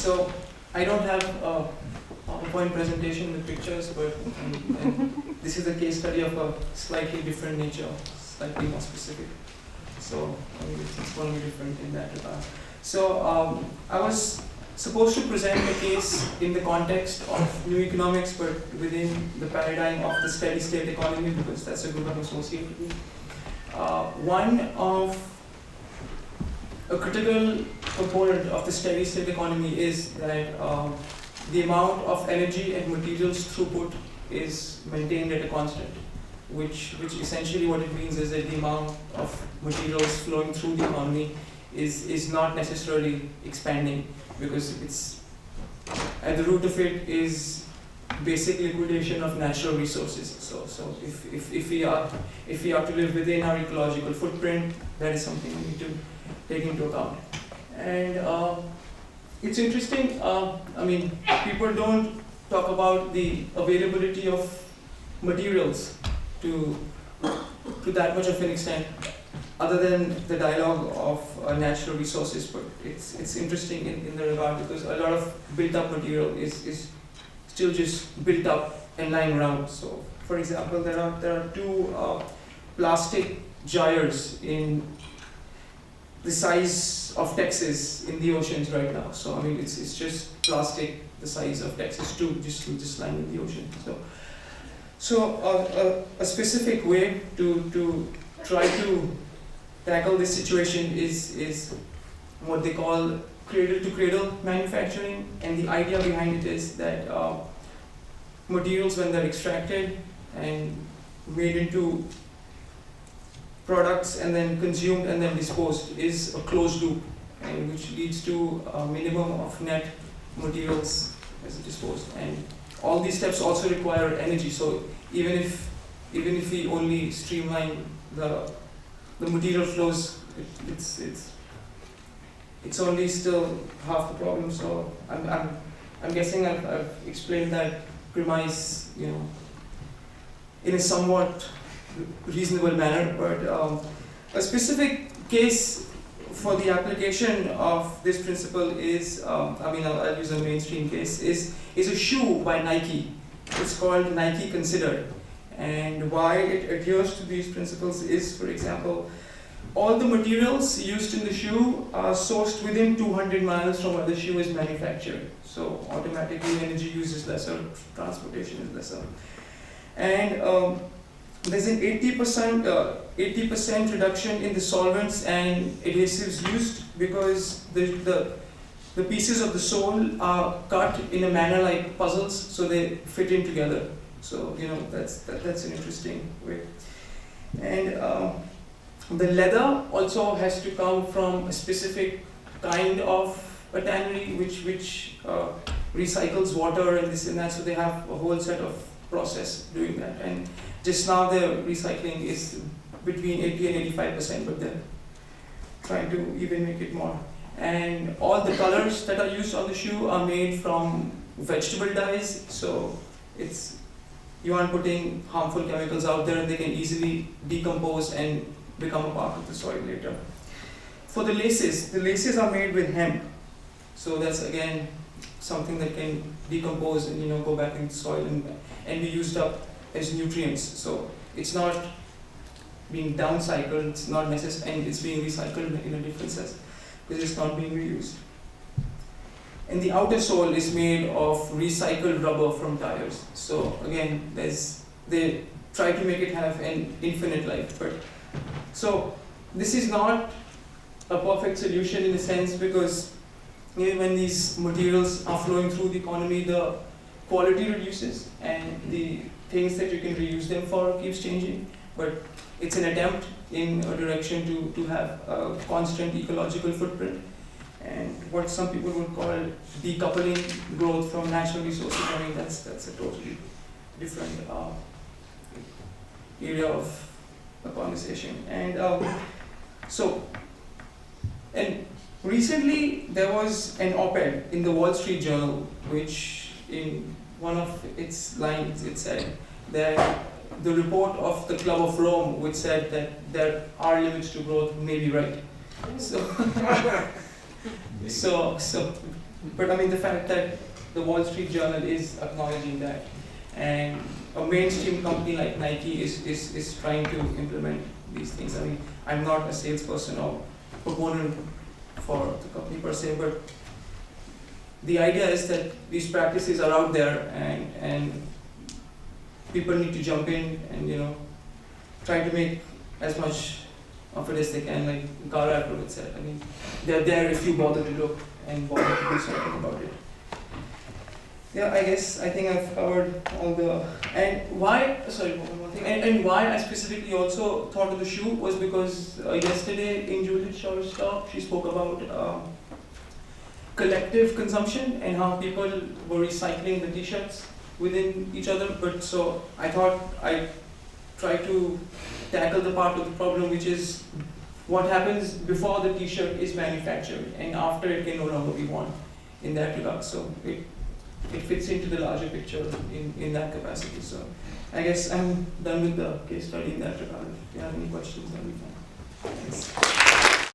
So I don't have a PowerPoint presentation with pictures, but and this is a case study of a slightly different nature, slightly more specific. So I mean, it's going to be different in that regard. So I was supposed to present a case in the context of new economics, but within the paradigm of the steady state economy, because that's a group I'm associated with. One of a critical component of the steady state economy is that the amount of energy and materials throughput is maintained at a constant, which essentially what it means is that the amount of materials flowing through the economy is not necessarily expanding, because it's at the root of it is basic liquidation of natural resources. So if we are to live within our ecological footprint, that is something we need to take into account. And it's interesting, I mean, people don't talk about the availability of materials to that much of an extent, other than the dialogue of natural resources, but it's interesting in the regard, because a lot of built up material is still just built up and lying around. So for example, there are two plastic gyres in the size of Texas in the oceans right now. So I mean, it's just plastic the size of Texas, just lying in the ocean. So a specific way to try to tackle this situation is what they call cradle-to-cradle manufacturing, and the idea behind it is that materials, when they're extracted and made into products and then consumed and then disposed, is a closed loop, and which leads to a minimum of net materials as disposed. And all these steps also require energy. So even if we only streamline the material flows, it's only still half the problem. So I'm guessing I've explained that premise, in a somewhat reasonable manner. But a specific case for the application of this principle is, I'll use a mainstream case, is a shoe by Nike. It's called Nike Considered. And why it adheres to these principles is, for example, all the materials used in the shoe are sourced within 200 miles from where the shoe is manufactured. So automatically energy use is lesser, transportation is lesser. And there's an 80% reduction in the solvents and adhesives used, because the pieces of the sole are cut in a manner like puzzles, so they fit in together. So that's an interesting way. And the leather also has to come from a specific kind of a tannery which recycles water and this and that. So they have a whole set of process doing that. And just now the recycling is between 80 and 85%, but they're trying to even make it more. And all the colors that are used on the shoe are made from vegetable dyes. So you aren't putting harmful chemicals out there, and they can easily decompose and become a part of the soil later. For the laces are made with hemp. So that's again something that can decompose and go back into the soil and be used up as nutrients. So it's not being downcycled, it's not necessary, and it's being recycled in a different sense, because it's not being reused. And the outer sole is made of recycled rubber from tires. So again, they try to make it have an infinite life. So this is not a perfect solution in a sense, because when these materials are flowing through the economy, the quality reduces and the things that you can reuse them for keeps changing. But it's an attempt in a direction to have a constant ecological footprint, and what some people would call decoupling growth from natural resources. I mean, that's a totally different area of the conversation. And recently there was an op-ed in the Wall Street Journal, which in one of its lines it said that the report of the Club of Rome, which said that there are limits to growth, may be right. So But I mean, the fact that the Wall Street Journal is acknowledging that, and a mainstream company like Nike is trying to implement these things. I mean, I'm not a salesperson or proponent for the company per se, but the idea is that these practices are out there, and people need to jump in and, you know, try to make as much of it as they can, like Gara Apple said. I mean, they're there if you bother to look and bother to do something about it. Yeah, I think I've covered all the, and why, sorry, one more thing, and why I specifically also thought of the shoe was because yesterday in Judith Shaw's talk, she spoke about collective consumption and how people were recycling the t-shirts within each other. But so I thought I'd try to tackle the part of the problem, which is what happens before the t-shirt is manufactured and after it can no longer be worn in that regard. So it fits into the larger picture in that capacity. So I guess I'm done with the case study in that regard. If you have any questions, that'll be fine. Thanks.